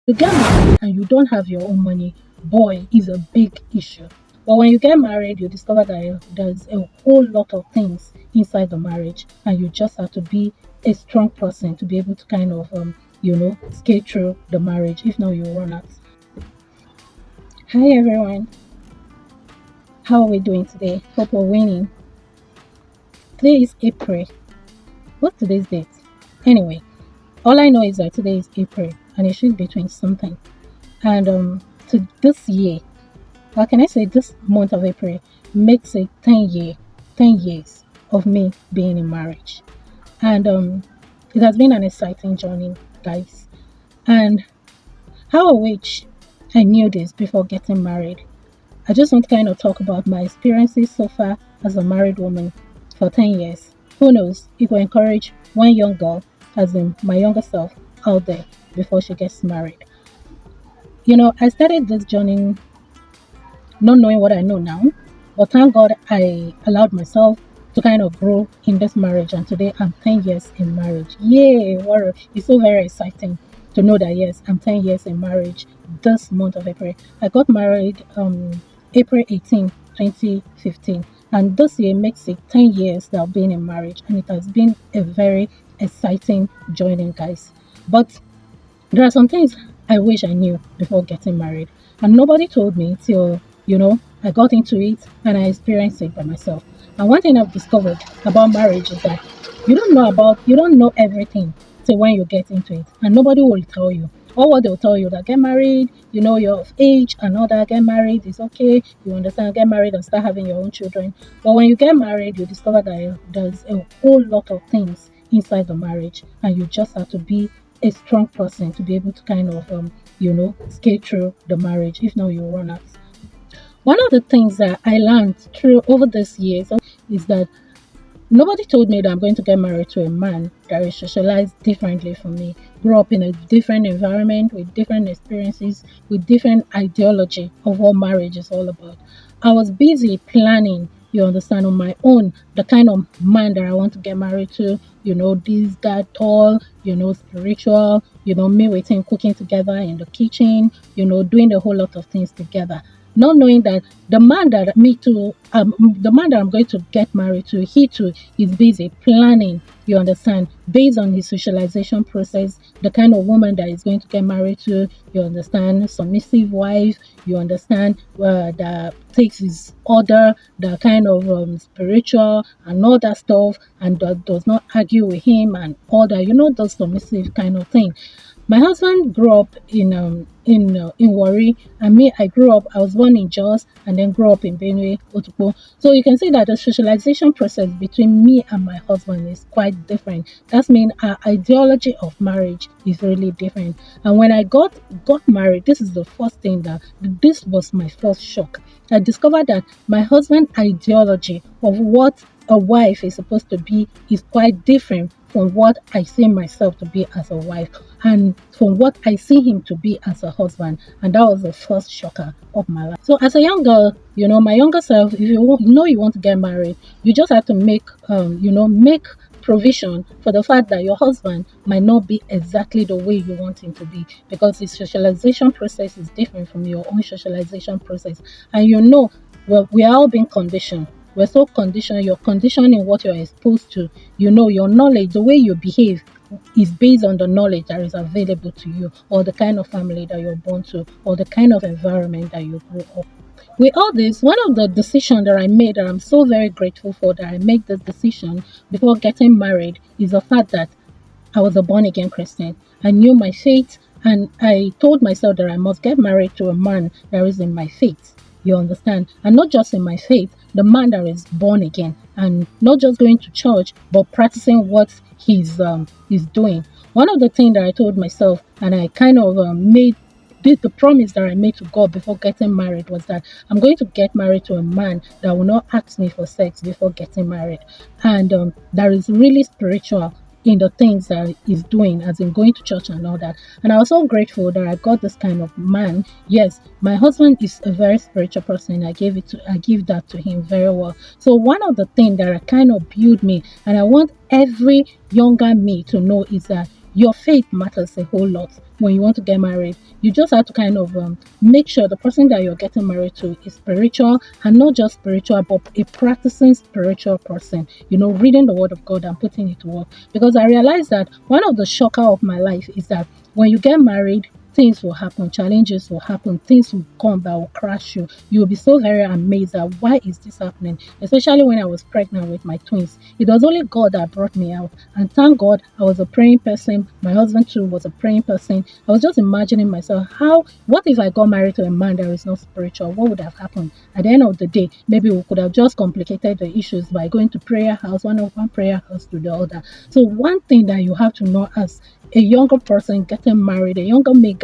You get married and you don't have your own money, boy, is a big issue. But when you get married, you discover that there's a whole lot of things inside the marriage, and you just have to be a strong person to be able to kind of, skate through the marriage. If not, you run out. Hi everyone, how are we doing today? Hope we're winning. Today is April. What's today's date? Anyway, all I know is that today is April, and it should be 20 something. And to this year, how can I say this month of April makes it 10 years of me being in marriage. And it has been an exciting journey, guys. And how I wish I knew this before getting married. I just want to kind of talk about my experiences so far as a married woman for 10 years. Who knows, it will encourage one young girl, as in my younger self, out there before she gets married. I started this journey not knowing what I know now. But thank God I allowed myself to kind of grow in this marriage. And today I'm 10 years in marriage. Yay! Wow, it's so very exciting to know that, yes, I'm 10 years in marriage this month of April. I got married April 18, 2015. And this year makes it 10 years that I've been in marriage. And it has been a very exciting journey, guys. But there are some things I wish I knew before getting married, and nobody told me till I got into it and I experienced it by myself. And one thing I've discovered about marriage is that you don't know everything till when you get into it, and nobody will tell you. All what they'll tell you that get married, you're of age and all that. Get married is okay. You understand? Get married and start having your own children. But when you get married, you discover that there's a whole lot of things inside the marriage, and you just have to be a strong person to be able to kind of skate through the marriage. If not, you run out. One of the things that I learned through over these years is that nobody told me that I'm going to get married to a man that is socialized differently from me, grew up in a different environment with different experiences, with different ideology of what marriage is all about. I was busy planning, you understand, on my own, the kind of man that I want to get married to, this, that, tall, spiritual, me with him cooking together in the kitchen, doing a whole lot of things together. Not knowing that the man that I'm going to get married to, he too is busy planning, you understand, based on his socialization process, the kind of woman that is going to get married to, you understand, submissive wife, you understand, that takes his order, the kind of spiritual and all that stuff, and does not argue with him and all that, those submissive kind of thing. My husband grew up in Warri, and me, I grew up. I was born in Jos and then grew up in Benue, Otukpo. So you can see that the socialization process between me and my husband is quite different. That means our ideology of marriage is really different. And when I got married, this is the first thing this was my first shock. I discovered that my husband's ideology of what a wife is supposed to be is quite different from what I see myself to be as a wife and from what I see him to be as a husband. And that was the first shocker of my life. So as a young girl, my younger self, if you want to get married, you just have to make provision for the fact that your husband might not be exactly the way you want him to be, because his socialization process is different from your own socialization process. And well, we are all being conditioned. We're so conditioned. You're conditioned in what you're exposed to. Your knowledge, the way you behave is based on the knowledge that is available to you, or the kind of family that you're born to, or the kind of environment that you grew up. With all this, one of the decisions that I made that I'm so very grateful for, that I made this decision before getting married, is the fact that I was a born again Christian. I knew my faith, and I told myself that I must get married to a man that is in my faith. You understand? And not just in my faith, the man that is born again, and not just going to church, but practicing what he's doing. One of the things that I told myself, and I kind of did the promise that I made to God before getting married, was that I'm going to get married to a man that will not ask me for sex before getting married, and that is really spiritual in the things that he's doing, as in going to church and all that. And I was so grateful that I got this kind of man. Yes, my husband is a very spiritual person. I give that to him very well. So one of the things that kind of built me, and I want every younger me to know, is that your faith matters a whole lot. when you want to get married. You just have to kind of make sure the person that you're getting married to is spiritual, and not just spiritual, but a practicing spiritual person, reading the word of God and putting it to work. Because I realized that one of the shocker of my life is that when you get married, things will happen, challenges will happen, things will come that will crash you. You will be so very amazed at why is this happening. Especially when I was pregnant with my twins, it was only God that brought me out, and thank God I was a praying person. My husband too was a praying person. I was just imagining myself, what if I got married to a man that is not spiritual? What would have happened? At the end of the day, maybe we could have just complicated the issues by going to prayer house, one prayer house to the other. So one thing that you have to know as a younger person getting married, a younger mate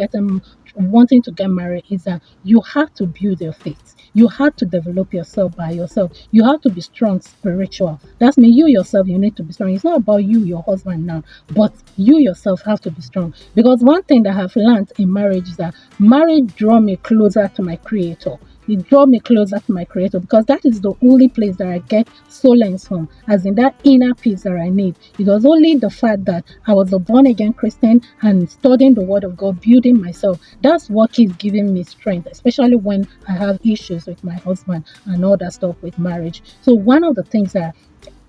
wanting to get married, is that you have to build your faith. You have to develop yourself by yourself. You have to be strong spiritual. That's mean you yourself, you need to be strong. It's not about you, your husband now, but you yourself have to be strong. Because one thing that I've learned in marriage is that marriage draw me closer to my creator. It draw me closer to my creator, because that is the only place that I get solace from, as in that inner peace that I need. It was only the fact that I was a born again Christian and studying the word of God, building myself. That's what keeps giving me strength, especially when I have issues with my husband and all that stuff with marriage. So one of the things that,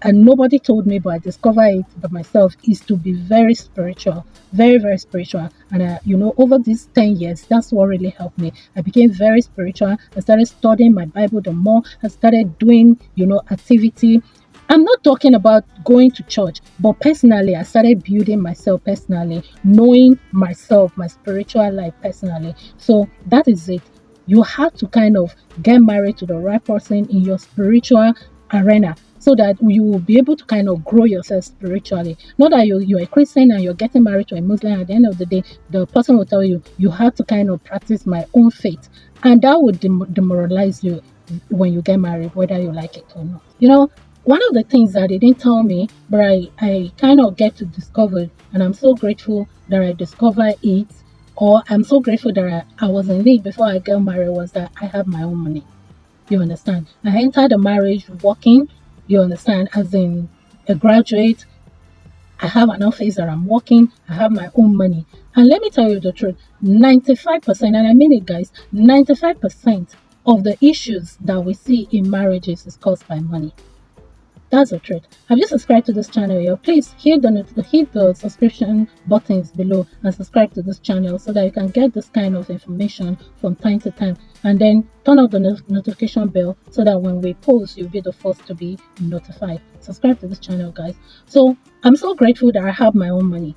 and nobody told me, but I discovered it by myself, is to be very spiritual, very, very spiritual. And over these 10 years, that's what really helped me. I became very spiritual. I started studying my Bible the more. I started doing, activity. I'm not talking about going to church, but personally, I started building myself personally, knowing myself, my spiritual life personally. So that is it. You have to kind of get married to the right person in your spiritual arena, so that you will be able to kind of grow yourself spiritually. Not that you're a Christian and you're getting married to a Muslim. At the end of the day, the person will tell you, you have to kind of practice my own faith. And that would demoralize you when you get married, whether you like it or not. One of the things that they didn't tell me, but I kind of get to discover, and I'm so grateful that I discovered it, or I'm so grateful that I was in it before I got married, was that I have my own money. You understand? I entered the marriage working, you understand, as in a graduate. I have an office that I'm working, I have my own money. And let me tell you the truth, 95%, and I mean it guys, 95% of the issues that we see in marriages is caused by money. That's the truth. Have you subscribed to this channel yet? Please hit the subscription buttons below and subscribe to this channel, so that you can get this kind of information from time to time. And then turn on the notification bell, so that when we post, you'll be the first to be notified. Subscribe to this channel, guys. So I'm so grateful that I have my own money.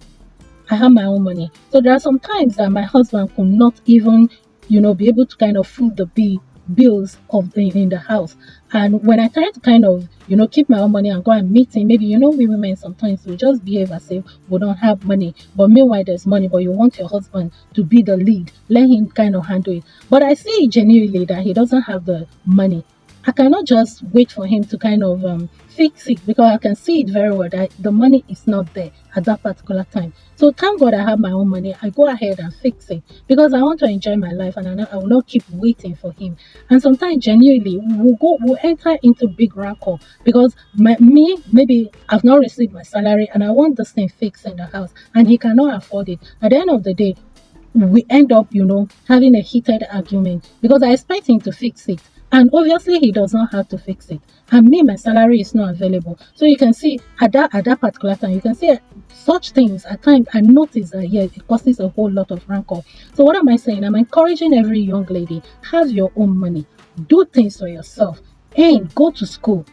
I have my own money. So there are some times that my husband could not even, be able to kind of foot the bills in the house. And when I try to kind of keep my own money and go and meet him, maybe we women sometimes we just behave as if we don't have money, but meanwhile there's money, but you want your husband to be the lead, let him kind of handle it. But I see genuinely that he doesn't have the money. I cannot just wait for him to kind of fix it, because I can see it very well that the money is not there at that particular time. So thank God I have my own money. I go ahead and fix it, because I want to enjoy my life, and I will not keep waiting for him. And sometimes genuinely we'll enter into big rancor, because maybe I've not received my salary and I want this thing fixed in the house, and he cannot afford it. At the end of the day, we end up having a heated argument, because I expect him to fix it, and obviously he does not have to fix it, and me, my salary is not available. So you can see at that particular time, you can see such things at times. I notice that yes, it causes a whole lot of rancor. So what am I saying? I'm encouraging every young lady, have your own money, do things for yourself, and go to school,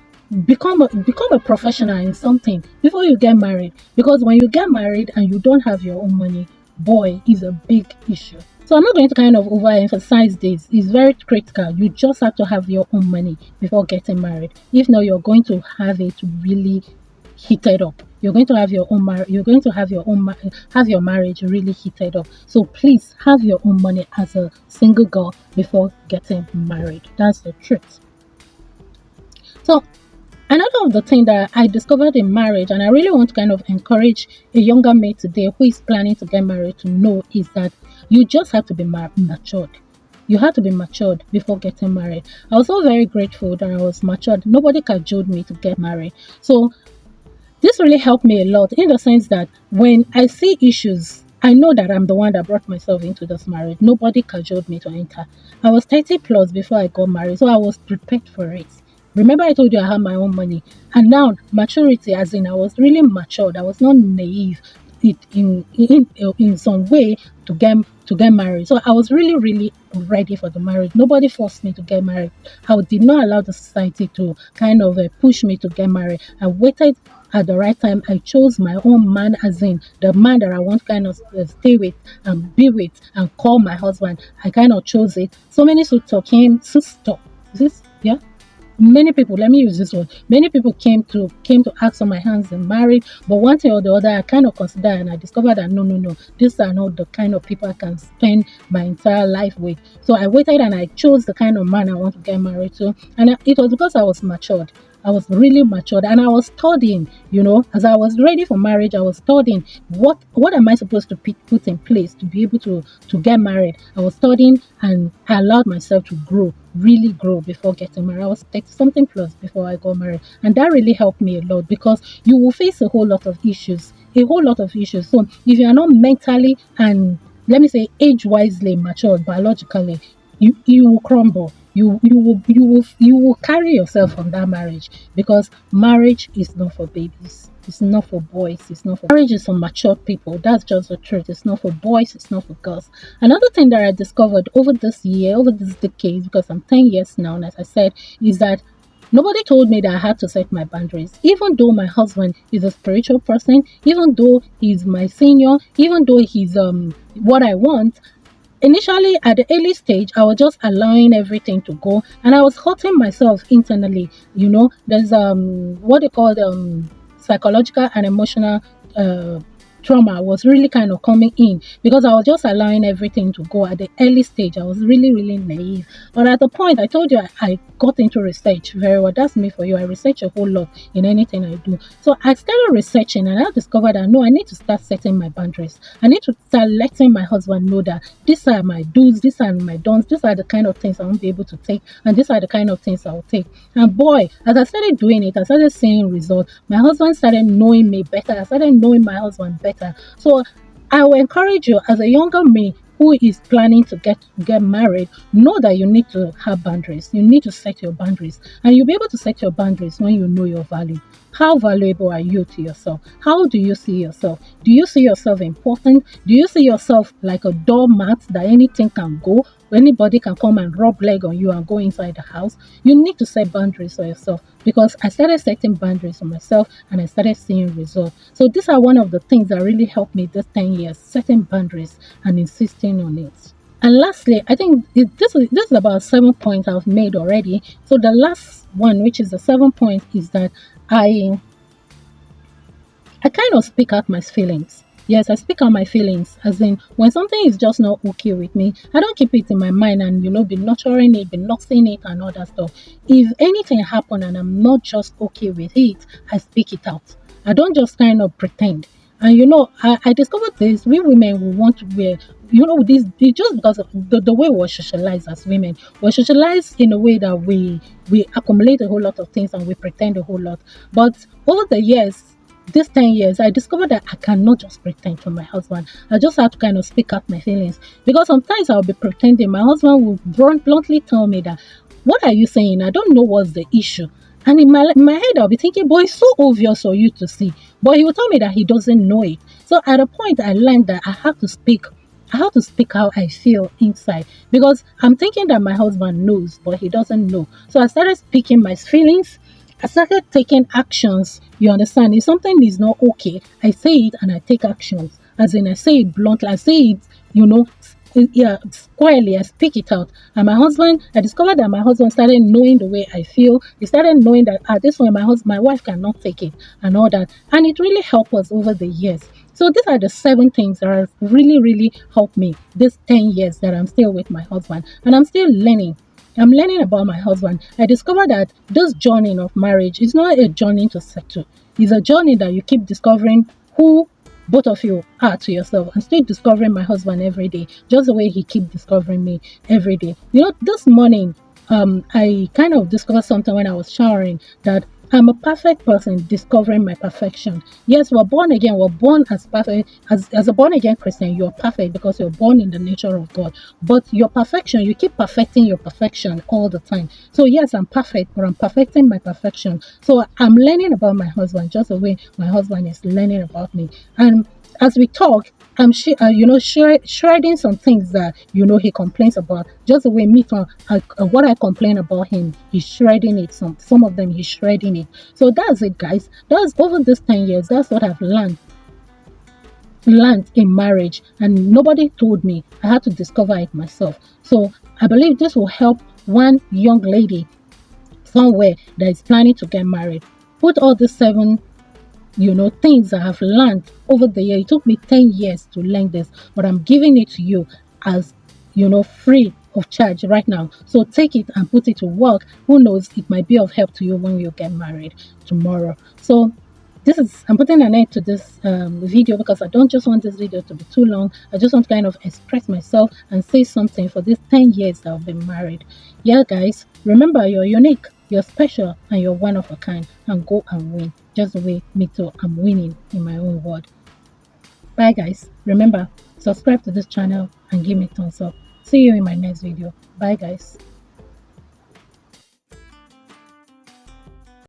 become a professional in something before you get married. Because when you get married and you don't have your own money, boy, is a big issue. So I'm not going to kind of overemphasize this. It's very critical. You just have to have your own money before getting married. If not, you're going to have it really heated up. You're going to have your own have your marriage really heated up. So please have your own money as a single girl before getting married. That's the truth. So another of the thing that I discovered in marriage, and I really want to kind of encourage a younger mate today who is planning to get married to know, is that you just have to be matured. You have to be matured before getting married. I was so very grateful that I was matured. Nobody cajoled me to get married. So this really helped me a lot, in the sense that when I see issues, I know that I'm the one that brought myself into this marriage. Nobody cajoled me to enter. I was 30 plus before I got married, so I was prepared for it. Remember, I told you I had my own money, and now maturity, as in I was really matured. I was not naive in some way to get married. So I was really really ready for the marriage. Nobody forced me to get married. I did not allow the society to kind of push me to get married. I waited at the right time. I chose my own man, as in the man that I want to kind of stay with and be with and call my husband. I kind of chose it. So many suitor came. Suitor, is this, yeah, many people, let me use this word, many people came to ask for my hands in marriage, but one thing or the other I kind of considered, and I discovered that no, these are not the kind of people I can spend my entire life with. So I waited and I chose the kind of man I want to get married to, and it was because I was matured. I was really matured, and I was studying, as I was ready for marriage. I was studying what am I supposed to put in place to be able to get married. I was studying, and I allowed myself to grow, really grow, before getting married. I was 30 something plus before I got married, and that really helped me a lot, because you will face a whole lot of issues. So if you are not mentally and, let me say, age wisely matured biologically, you will crumble. You will carry yourself from that marriage, because marriage is not for babies. It's not for boys. It's not for marriage is for mature people. That's just the truth. It's not for boys. It's not for girls. Another thing that I discovered over this year, over this decade, because I'm 10 years now, and as I said, is that nobody told me that I had to set my boundaries. Even though my husband is a spiritual person, even though he's my senior, even though he's what I want. Initially, at the early stage, I was just allowing everything to go, and I was hurting myself internally. There's what they call psychological and emotional uh, trauma was really kind of coming in, because I was just allowing everything to go at the early stage. I was really, really naive. But at the point, I told you I got into research very well. That's me for you. I research a whole lot in anything I do. So I started researching, and I discovered that no, I need to start setting my boundaries. I need to start letting my husband know that these are my do's, these are my don'ts, these are the kind of things I won't be able to take, and these are the kind of things I'll take. And boy, as I started doing it, I started seeing results. My husband started knowing me better. I started knowing my husband better. So I will encourage you, as a younger me who is planning to get married, know that you need to have boundaries. You need to set your boundaries, and you'll be able to set your boundaries when you know your value. How valuable are you to yourself? How do you see yourself? Do you see yourself important? Do you see yourself like a doormat that anything can go? Anybody can come and rub leg on you and go inside the house? You need to set boundaries for yourself, because I started setting boundaries for myself and I started seeing results. So these are one of the things that really helped me this 10 years, setting boundaries and insisting on it. And lastly, I think this is about 7 points I've made already. So the last one, which is the 7 point, is that I kind of speak out my feelings. Yes, I speak out my feelings, as in when something is just not okay with me, I don't keep it in my mind and be nurturing it, be nursing it and all that stuff. If anything happen and I'm not just okay with it, I speak it out. I don't just kind of pretend. And I discovered this. We women, we want to wear, this it's just because of the way we're socialized as women. We're socialized in a way that we accumulate a whole lot of things and we pretend a whole lot. But over the years, these 10 years, I discovered that I cannot just pretend to my husband. I just have to kind of speak out my feelings. Because sometimes I'll be pretending. My husband will bluntly tell me that, what are you saying? I don't know what's the issue. And in my head, I'll be thinking, boy, it's so obvious for you to see. But he will tell me that he doesn't know it. So at a point, I learned that I have to speak how I feel inside, because I'm thinking that my husband knows, but he doesn't know. So I started speaking my feelings. I started taking actions. You understand? If something is not okay, I say it and I take actions. As in, I say it bluntly. I say it, squarely. I speak it out. And I discovered that my husband started knowing the way I feel. He started knowing that at this point, my wife cannot take it and all that. And it really helped us over the years. So these are the 7 things that have really, really helped me this 10 years that I'm still with my husband. And I'm still learning. I'm learning about my husband. I discovered that this journey of marriage is not a journey to settle. It's a journey that you keep discovering who both of you are to yourself. I'm still discovering my husband every day, just the way he keeps discovering me every day. This morning, I kind of discovered something when I was showering, that I'm a perfect person discovering my perfection. Yes, we're born again. We're born as perfect. As a born again Christian, you're perfect because you're born in the nature of God. But your perfection, you keep perfecting your perfection all the time. So, yes, I'm perfect, but I'm perfecting my perfection. So, I'm learning about my husband just the way my husband is learning about me. And as we talk, I'm shredding some things that he complains about. Just the way me too, what I complain about him, he's shredding it. Some of them he's shredding it. So that's it, guys. That's over this 10 years. That's what I've learned in marriage, and nobody told me. I had to discover it myself. So I believe this will help one young lady somewhere that is planning to get married. Put all the seven things I have learned over the year. It took me 10 years to learn this, but I'm giving it to you as free of charge right now. So take it and put it to work. Who knows, it might be of help to you when you get married tomorrow. So I'm putting an end to this video because I don't just want this video to be too long. I just want to kind of express myself and say something for these 10 years that I've been married. Yeah, guys, remember, you're unique, you're special, and you're one of a kind. And go and win just the way me too, I'm winning in my own world. Bye, guys. Remember, subscribe to this channel and give me thumbs up. See you in my next video. Bye, guys.